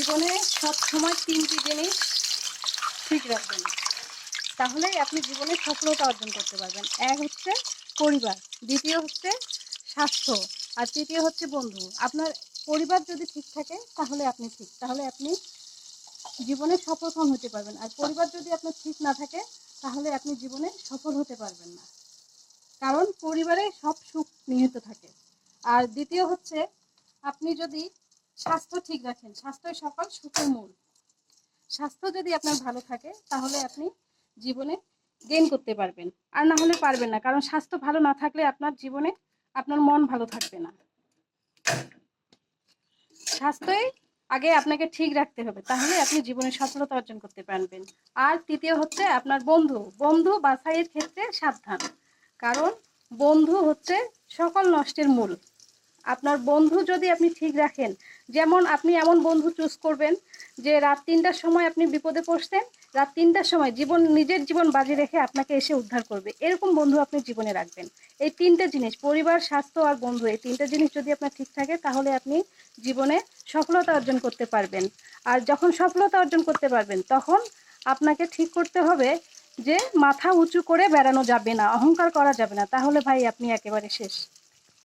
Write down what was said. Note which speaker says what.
Speaker 1: জীবনে সব সময় তিনটি জিনিস ঠিক রাখবেন, তাহলেই আপনি জীবনে সফলতা অর্জন করতে পারবেন। এক হচ্ছে পরিবার, দ্বিতীয় হচ্ছে স্বাস্থ্য, আর তৃতীয় হচ্ছে বন্ধু। আপনার পরিবার যদি ঠিক থাকে তাহলে আপনি ঠিক, তাহলে আপনি জীবনে সফল হতে পারবেন। আর পরিবার যদি আপনার ঠিক না থাকে তাহলে আপনি জীবনে সফল হতে পারবেন না, কারণ পরিবারে সব সুখ নিহিত থাকে। আর দ্বিতীয় হচ্ছে আপনি যদি স্বাস্থ্য ঠিক রাখেন, স্বাস্থ্যই সকল সুখের মূল। স্বাস্থ্য যদি আপনার ভালো থাকে তাহলে আপনি জীবনে গেইন করতে পারবেন, আর না হলে পারবেন না, কারণ স্বাস্থ্য ভালো না থাকলে আপনার জীবনে আপনার মন ভালো থাকবে না। স্বাস্থ্যই আগে আপনাকে ঠিক রাখতে হবে, তাহলে আপনি জীবনে সফলতা অর্জন করতে পারবেন। আর তৃতীয় হচ্ছে আপনার বন্ধু, বন্ধু বাছাইয়ের ক্ষেত্রে সাবধান, কারণ বন্ধু হচ্ছে সকল নষ্টের মূল। আপনার বন্ধু যদি আপনি ঠিক রাখেন, যেমন আপনি এমন বন্ধু চুজ করবেন যে রাত ৩টার সময় আপনি বিপদে পড়ছেন, রাত ৩টার সময় নিজের জীবন বাজি রেখে আপনাকে এসে উদ্ধার করবে, এরকম বন্ধু আপনি জীবনে রাখবেন। এই তিনটে জিনিস, পরিবার, স্বাস্থ্য আর বন্ধু, এই তিনটে জিনিস যদি আপনার ঠিক থাকে তাহলে আপনি জীবনে সফলতা অর্জন করতে পারবেন। আর যখন সফলতা অর্জন করতে পারবেন তখন আপনাকে ঠিক করতে হবে যে মাথা উঁচু করে বেড়ানো যাবে না, অহংকার করা যাবে না, তাহলে ভাই আপনি একেবারে শেষ।